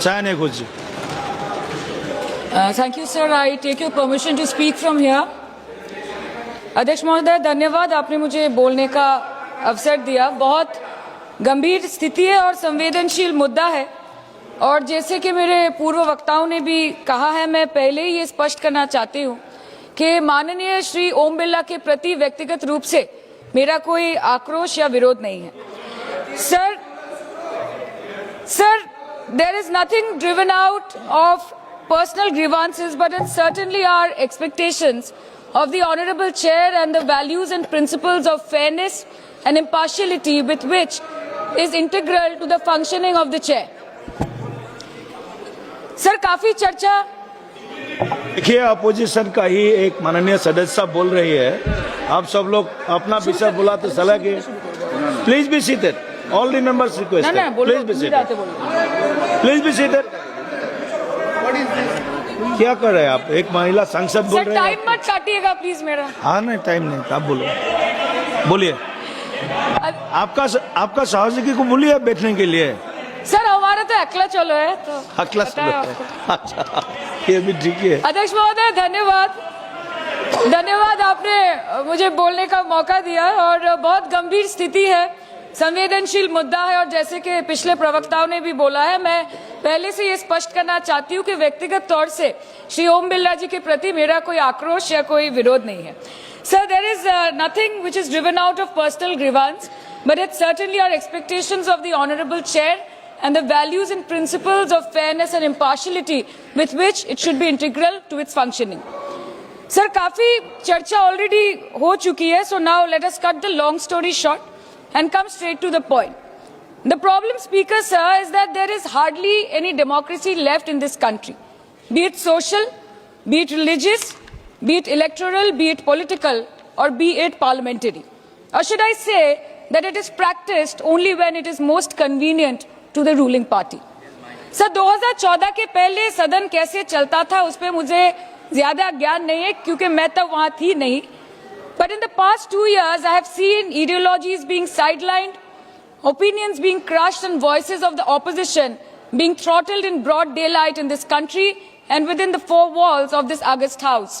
चाय नहीं कुछ। Thank you, sir. I take your permission to speak from here. अध्यक्ष महोदय, धन्यवाद, आपने मुझे बोलने का अवसर दिया। बहुत गंभीर स्थिति है और संवेदनशील मुद्दा है, और जैसे कि मेरे पूर्व वक्ताओं ने भी कहा है, मैं पहले ही ये स्पष्ट करना चाहती हूँ कि माननीय श्री ओम बिरला के प्रति व्यक्तिगत रूप से मेरा कोई आक्रोश या विरोध नहीं है। Sir, there is nothing driven out of personal grievances, but it certainly are expectations of the Honorable Chair and the values and principles of fairness and impartiality with which is integral to the functioning of the Chair. Sir, काफी चर्चा। देखिए, opposition का ही एक माननीय सदस्य बोल रही है, आप सब लोग अपना विषय बुलाते सलाह की। Please be seated, all the members request, please be seated, please be seated. क्या कर रहे हैं आप? एक महिला सांसद बोल रहे हैं। टाइम मत काटिएगा प्लीज मेरा। हाँ, नहीं टाइम नहीं, आप बोलो, बोलिए। आपका सहयोगी को बोलिए बैठने के लिए। सर, हमारा तो अकेला चलो है, तो अकेला चलो है। अच्छा, ये भी ठीक है। अध्यक्ष महोदय, धन्यवाद, आपने मुझे बोलने का मौका दिया। और बहुत गंभीर स्थिति है, संवेदनशील मुद्दा है, और जैसे कि पिछले प्रवक्ताओं ने भी बोला है, मैं पहले से ये स्पष्ट करना चाहती हूँ कि व्यक्तिगत तौर से श्री ओम बिरला जी के प्रति मेरा कोई आक्रोश या कोई विरोध नहीं है। Sir, there is nothing which is driven out of personal grievance, but it certainly are expectations of the honourable chair and the values and principles of fairness and impartiality with which it should be integral to its functioning. Sir, काफी चर्चा already हो चुकी है, so now let us cut the long story short and come straight to the point. The problem, Speaker sir, is that there is hardly any democracy left in this country, be it social, be it religious, be it electoral, be it political, or be it parliamentary. Or should I say that it is practiced only when it is most convenient to the ruling party. Sir, 2014 के पहले सदन कैसे चलता था उस पर मुझे ज्यादा ज्ञान नहीं है, क्योंकि मैं तब वहां थी नहीं। But in the past 2 years, I have seen ideologies being sidelined, opinions being crushed, and voices of the opposition being throttled in broad daylight in this country and within the four walls of this August House.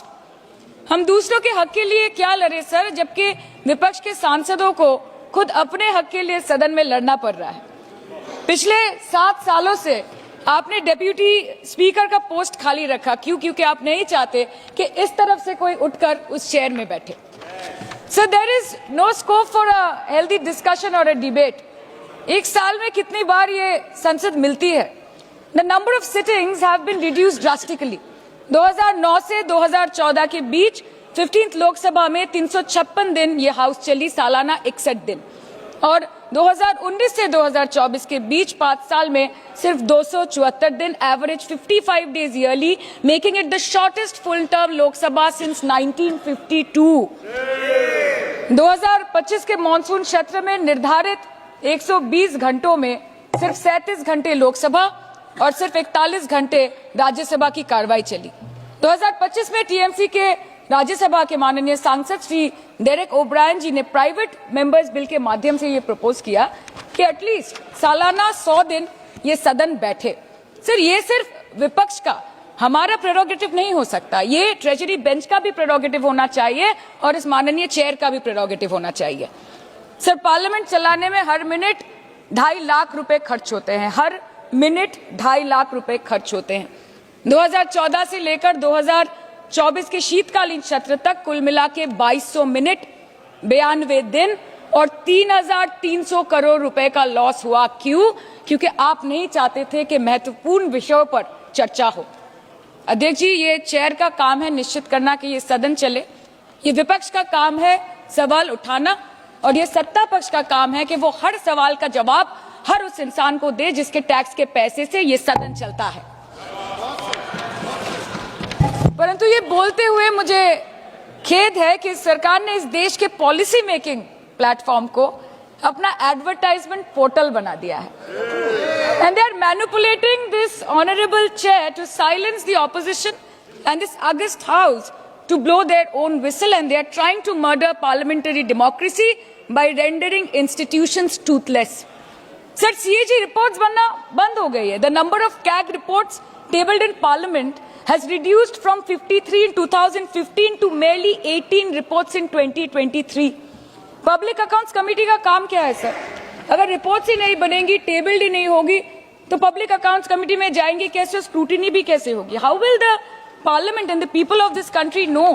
हम दूसरों के हक के लिए क्या लड़े sir, जबकि विपक्ष के सांसदों को खुद अपने हक के लिए सदन में लड़ना पड़ रहा है। पिछले 7 सालों से आपने डेप्यूटी स्पीकर का पोस्ट खाली रखा। क्यों? क्योंकि आप नहीं चाहते कि इस तरफ से कोई उठकर उस चेयर में बैठे। So there is no scope for a healthy discussion और अ डिबेट। एक साल में कितनी बार ये संसद मिलती है? The number of sittings have been reduced drastically. 2009 से 2014 के बीच 15th लोकसभा में 356 दिन ये हाउस चली, सालाना 61 दिन, और 2019 से 2024 के बीच 5 साल में सिर्फ 274 दिन, average 55 days yearly, making it the shortest full term Lok Sabha since 1952। 2025 के मॉनसून सत्र में निर्धारित 120 घंटों में सिर्फ 37 घंटे लोकसभा और सिर्फ 41 घंटे राज्यसभा की कार्रवाई चली। 2025 में टीएमसी के राज्यसभा के माननीय सांसद श्री डेरेक ओब्रायन जी ने प्राइवेट मेंबर्स बिल के माध्यम से ये प्रपोज किया कि एटलीस्ट सालाना 100 दिन ये सदन बैठे। सर, ये सिर्फ विपक्ष का, हमारा प्रेरोगेटिव नहीं हो सकता, ये ट्रेजरी बेंच का भी प्रेरोगेटिव होना चाहिए और इस माननीय चेयर का भी प्रेरोगेटिव होना चाहिए। सर, पार्लियामेंट चलाने में हर मिनट 2.5 लाख रुपए खर्च होते हैं, हर मिनट 2.5 लाख रुपए खर्च होते हैं। 2014 से लेकर 2024 के शीतकालीन सत्र तक कुल मिला के 2200 मिनट, 92 दिन और 3,300 करोड़ रुपए का लॉस हुआ। क्यों? क्योंकि आप नहीं चाहते थे कि महत्वपूर्ण विषयों पर चर्चा हो। अध्यक्ष जी, ये चेयर का काम है निश्चित करना कि ये सदन चले, ये विपक्ष का काम है सवाल उठाना, और ये सत्ता पक्ष का काम है कि वो हर सवाल का जवाब हर उस इंसान को दे जिसके टैक्स के पैसे से ये सदन चलता है। परंतु ये बोलते हुए मुझे खेद है कि सरकार ने इस देश के पॉलिसी मेकिंग प्लेटफॉर्म को अपना एडवर्टाइजमेंट पोर्टल बना दिया है, and they are manipulating this honourable chair to silence the opposition and this august house to blow their own whistle, and they are trying to murder parliamentary democracy by rendering institutions toothless. Sir CAG reports बनना बंद हो गई है. The number of CAG reports tabled in Parliament has reduced from 53 in 2015 to merely 18 reports in 2023. Public accounts committee का काम क्या है sir? अगर रिपोर्ट्स ही नहीं बनेंगी, टेबल्ड ही नहीं होगी, तो पब्लिक अकाउंट्स कमेटी में जाएंगे कैसे, स्क्रूटिनी भी कैसे होगी? How will the parliament and the people of this country know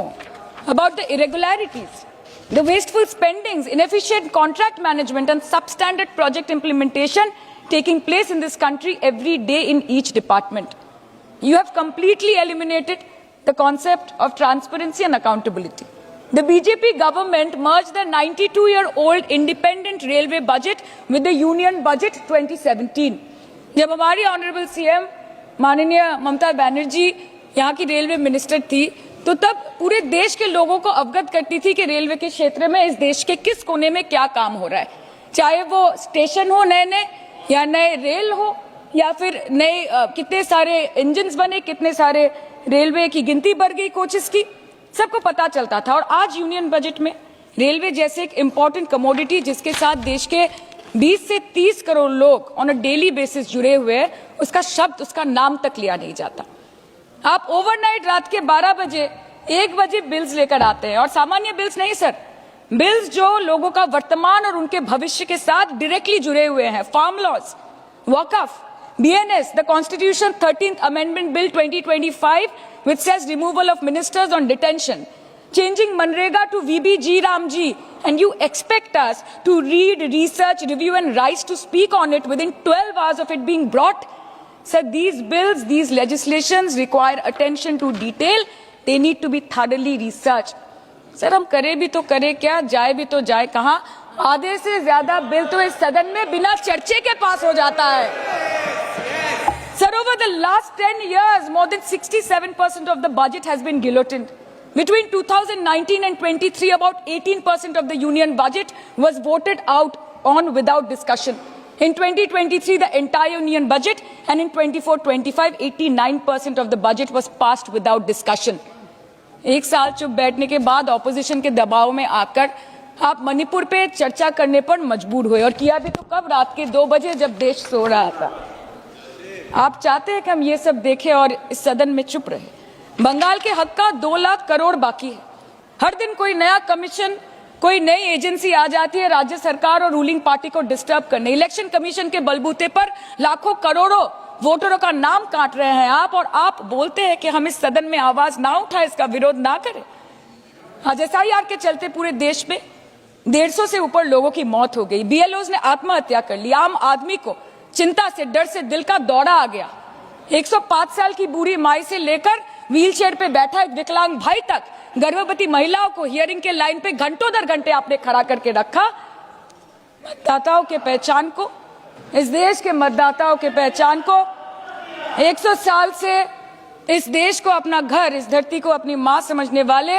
about the irregularities, the wasteful spendings, inefficient contract management and substandard project implementation taking place in this country every day in each department? You have completely eliminated the concept of transparency and accountability. The BJP government merged the 92-year-old independent railway budget with the union budget 2017. जब हमारी honourable CM माननीय ममता बनर्जी यहाँ की railway minister थी, तो तब पूरे देश के लोगों को अवगत करती थी कि रेलवे के क्षेत्र में इस देश के किस कोने में क्या काम हो रहा है, चाहे वो स्टेशन हो नए नए या नए रेल हो या फिर नए कितने सारे इंजन्स बने, कितने सारे रेलवे की गिनती बढ़ गई, कोचेस की, सबको पता चलता था. और आज यूनियन बजट में रेलवे जैसे एक इंपॉर्टेंट कमोडिटी जिसके साथ देश के 20 से 30 करोड़ लोग ऑन अ डेली बेसिस जुड़े हुए हैं, उसका शब्द, उसका नाम तक लिया नहीं जाता. आप ओवरनाइट रात के 12 बजे 1 बजे बिल्स लेकर आते हैं, और सामान्य बिल्स नहीं सर, बिल्स जो लोगों का वर्तमान और उनके भविष्य के साथ डायरेक्टली जुड़े हुए हैं. फार्म लॉज, वकफ, BNS, the Constitution 13th Amendment Bill 2025, which says removal of ministers on detention, changing Manrega to VBG Ramji, and you expect us to read, research, review and rise to speak on it within 12 hours of it being brought? Sir, these bills, these legislations require attention to detail. They need to be thoroughly researched. Sir हम करे भी तो करे क्या, जाए भी तो जाए कहाँ? आधे से ज्यादा बिल तो इस सदन में बिना चर्चे के पास हो जाता है. Sir, over the last 10 years, more than 67% of the budget has been guillotined. Between 2019 and 23, about 18% of the union budget was voted out on without discussion. In 2023, the entire union budget, and in 24-25, 89% of the budget was passed without discussion. एक साल चुप बैठने के बाद opposition के दबाव में आकर आप मणिपुर पे चर्चा करने पर मजबूर हुए, और किया भी तो कब, रात के 2 बजे जब देश सो रहा था. आप चाहते हैं कि हम ये सब देखें और इस सदन में चुप रहे. बंगाल के हक का 2 लाख करोड़ बाकी है. हर दिन कोई नया कमीशन, कोई नई एजेंसी आ जाती है राज्य सरकार और रूलिंग पार्टी को डिस्टर्ब करने. इलेक्शन कमीशन के बलबूते पर लाखों करोड़ों वोटरों का नाम काट रहे हैं आप, और आप बोलते हैं कि हम इस सदन में आवाज ना उठाएं, इसका विरोध ना करें. आज SIR के चलते पूरे देश में 150 से ऊपर लोगों की मौत हो गई. BLOs ने आत्महत्या कर ली. आम आदमी को चिंता से, डर से दिल का दौरा आ गया. 105 साल की बूढ़ी माई से लेकर व्हीलचेयर पे बैठा एक विकलांग भाई तक, गर्भवती महिलाओं को हियरिंग के लाइन पे घंटों दर घंटे आपने खड़ा करके रखा. मतदाताओं के पहचान को, इस देश के मतदाताओं के पहचान को, 100 साल से इस देश को अपना घर, इस धरती को अपनी मां समझने वाले,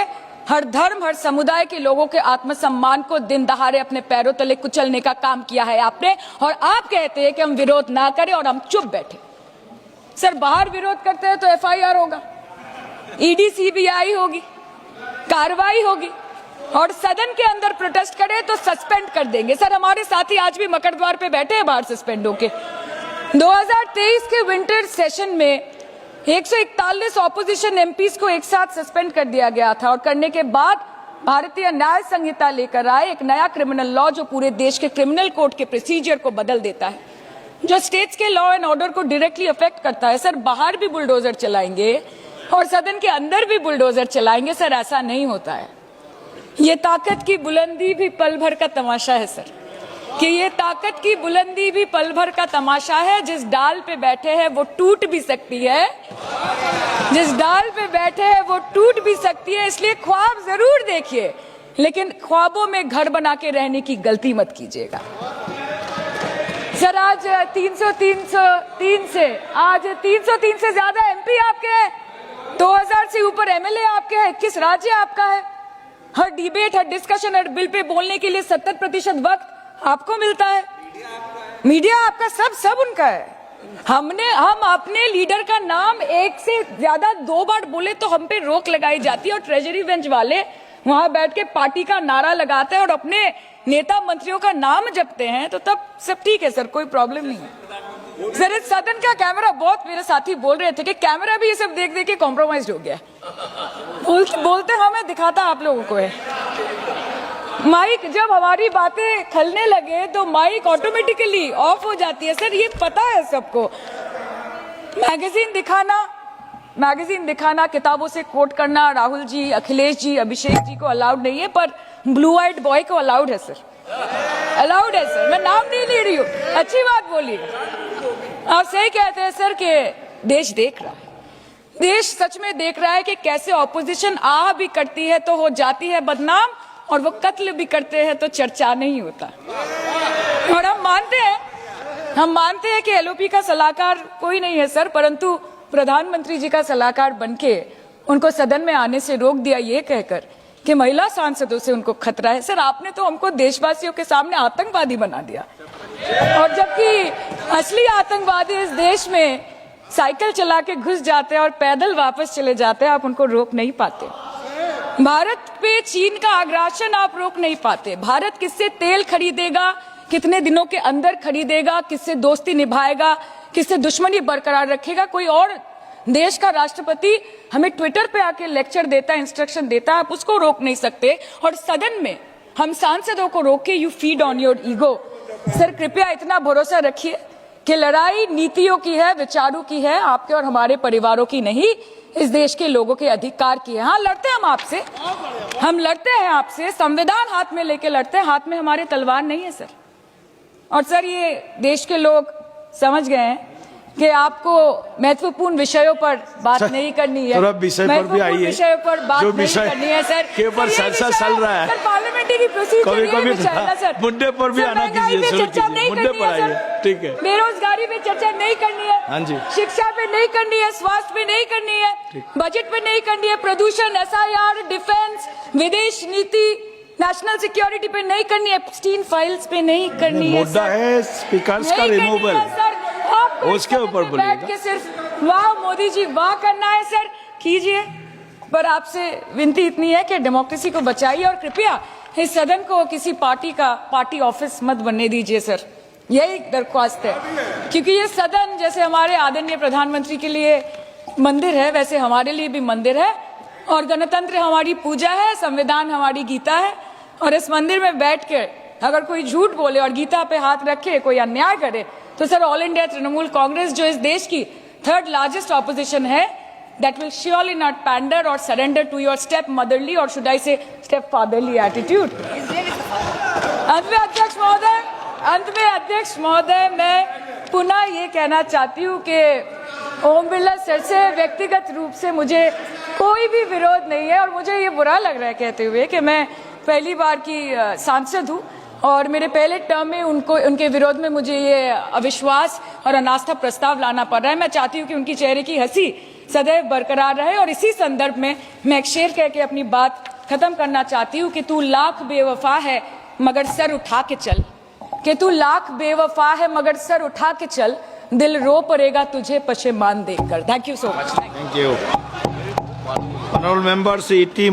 हर धर्म, हर समुदाय के लोगों के आत्मसम्मान को दिन दहाड़े अपने पैरों तले कुचलने का काम किया है आपने. और आप कहते हैं कि हम विरोध ना करें और हम चुप बैठे. सर बाहर विरोध करते हैं तो FIR होगा, ED CBI होगी, कार्रवाई होगी, और सदन के अंदर प्रोटेस्ट करे तो सस्पेंड कर देंगे. सर हमारे साथी आज भी मकर द्वार पे बैठे हैं बाहर सस्पेंड होके. 2023 के विंटर सेशन में 141 ऑपोजिशन MPs को एक साथ सस्पेंड कर दिया गया था, और करने के बाद भारतीय न्याय संहिता लेकर आए एक नया क्रिमिनल लॉ जो पूरे देश के क्रिमिनल कोड के प्रोसीजर को बदल देता है, जो स्टेट्स के लॉ एंड ऑर्डर को डायरेक्टली अफेक्ट करता है. सर बाहर भी बुलडोजर चलाएंगे और सदन के अंदर भी बुलडोजर चलाएंगे. सर ऐसा नहीं होता है. ये ताकत की बुलंदी भी पल भर का तमाशा है सर, कि ये ताकत की बुलंदी भी पल भर का तमाशा है. जिस डाल पे बैठे हैं वो टूट भी सकती है, जिस डाल पे बैठे हैं वो टूट भी सकती है. इसलिए ख्वाब जरूर देखिए, लेकिन ख्वाबों में घर बना के रहने की गलती मत कीजिएगा. सर आज 303 से ज्यादा MP आपके हैं, 2000 से ऊपर MLA आपके हैं, 21 राज्य आपका है. हर डिबेट, हर डिस्कशन, हर बिल पे बोलने के लिए 70% वक्त आपको मिलता है. मीडिया आपका, सब उनका है. हम अपने लीडर का नाम 1 से ज्यादा 2 बार बोले तो हम पे रोक लगाई जाती है, और ट्रेजरी बेंच वाले वहां बैठ के पार्टी का नारा लगाते हैं और अपने नेता मंत्रियों का नाम जपते हैं, तो तब सब ठीक है सर, कोई प्रॉब्लम नहीं है सर। इस सदन का कैमरा, बहुत मेरे साथी बोल रहे थे कि कैमरा भी ये सब देख देख के कॉम्प्रोमाइज हो गया। बोलते हमें दिखाता आप लोगों को है। माइक जब हमारी बातें खलने लगे तो माइक ऑटोमेटिकली ऑफ हो जाती है सर, ये पता है सबको। मैगजीन दिखाना, किताबों से कोट करना राहुल जी, अखिलेश जी, अभिषेक जी को अलाउड नहीं है, पर ब्लू आइड बॉय को अलाउड है सर, अलाउड है सर। मैं नाम नहीं ले रही हूँ, अच्छी बात बोलिए। आप सही कहते हैं सर कि देश देख रहा है, देश सच में देख रहा है कि कैसे ऑपोजिशन आ भी करती है तो हो जाती है बदनाम, और वो कत्ल भी करते हैं तो चर्चा नहीं होता। और हम मानते हैं कि एलओपी का सलाहकार कोई नहीं है सर, परंतु प्रधानमंत्री जी का सलाहकार बनके उनको सदन में आने से रोक दिया ये कहकर कि महिला सांसदों से उनको खतरा है। सर आपने तो हमको देशवासियों के सामने आतंकवादी बना दिया, और जबकि असली आतंकवादी इस देश में साइकिल चला के घुस जाते हैं और पैदल वापस चले जाते हैं, आप उनको रोक नहीं पाते। भारत पे चीन का आग्रासन आप रोक नहीं पाते। भारत किससे तेल खरीदेगा, कितने दिनों के अंदर खरीदेगा, किससे दोस्ती निभाएगा, किससे दुश्मनी बरकरार रखेगा, कोई और देश का राष्ट्रपति हमें ट्विटर पे आके लेक्चर देता है, इंस्ट्रक्शन देता है, आप उसको रोक नहीं सकते। और सदन में हम सांसदों को रोक के you feed on your ego. Sir कृपया इतना भरोसा रखिए कि लड़ाई नीतियों की है, विचारों की है, आपके और हमारे परिवारों की नहीं, इस देश के लोगों के अधिकार की है। हाँ लड़ते हैं हम आपसे, हम लड़ते हैं आपसे, संविधान हाथ में लेके लड़ते हैं, हाथ में हमारे तलवार नहीं है सर। और सर ये देश के लोग समझ गए हैं कि आपको महत्वपूर्ण विषयों पर बात नहीं करनी है, महत्वपूर्ण विषयों पर बात नहीं करनी है सर, के ऊपर चर्चा चल रहा है, सर पार्लियामेंट्री प्रोसीजर है सर, मुद्दे पर भी आना कीजिए, चर्चा नहीं करनी है सर, ठीक है, बेरोजगारी पे चर्चा नहीं करनी है, हाँ जी, शिक्षा पे नहीं करनी है, स्वास्थ्य पे नहीं करनी है, बजट पे नहीं करनी है, प्रदूषण, एसआईआर, डिफेंस, विदेश नीति, नेशनल सिक्योरिटी पे नहीं करनी है, एप्स्टीन फाइल्स पे नहीं करनी है। मुद्दा है स्पीकर्स का रिमूवल, उसके ऊपर बैठ के सिर्फ वाह मोदी जी वाह करना है सर, कीजिए। पर आपसे विनती इतनी है कि डेमोक्रेसी को बचाइए और कृपया इस सदन को किसी पार्टी का पार्टी ऑफिस मत बनने दीजिए सर, यही दरख्वास्त है। क्योंकि ये सदन जैसे हमारे आदरणीय प्रधानमंत्री के लिए मंदिर है, वैसे हमारे लिए भी मंदिर है, और गणतंत्र हमारी पूजा है, संविधान हमारी गीता है। और इस मंदिर में बैठ के अगर कोई झूठ बोले और गीता पे हाथ रखे, कोई अन्याय करे, तो sir all India Trinamool Congress जो इस देश की थर्ड लार्जेस्ट ऑपोजिशन है, that will surely not pander or surrender to your step motherly or should I say step fatherly attitude। अंत में अध्यक्ष महोदय मैं पुनः ये कहना चाहती हूँ कि ओम बिरला सर से व्यक्तिगत रूप से मुझे कोई भी विरोध नहीं है, और मुझे ये बुरा लग रहा है कहते हुए कि मैं पहली बार की सांसद हूँ और मेरे पहले टर्म में उनके विरोध में मुझे ये अविश्वास और अनास्था प्रस्ताव लाना पड़ रहा है। मैं चाहती हूँ कि उनकी चेहरे की हंसी सदैव बरकरार रहे, और इसी संदर्भ में मैं एक शेर कह के अपनी बात खत्म करना चाहती हूँ कि तू लाख बेवफा है मगर सर उठा के चल, कि तू लाख बेवफा है मगर सर उठा के चल, दिल रो पड़ेगा तुझे पशेमान देखकर। Thank you so much. Thank you. Honourable members, E.T.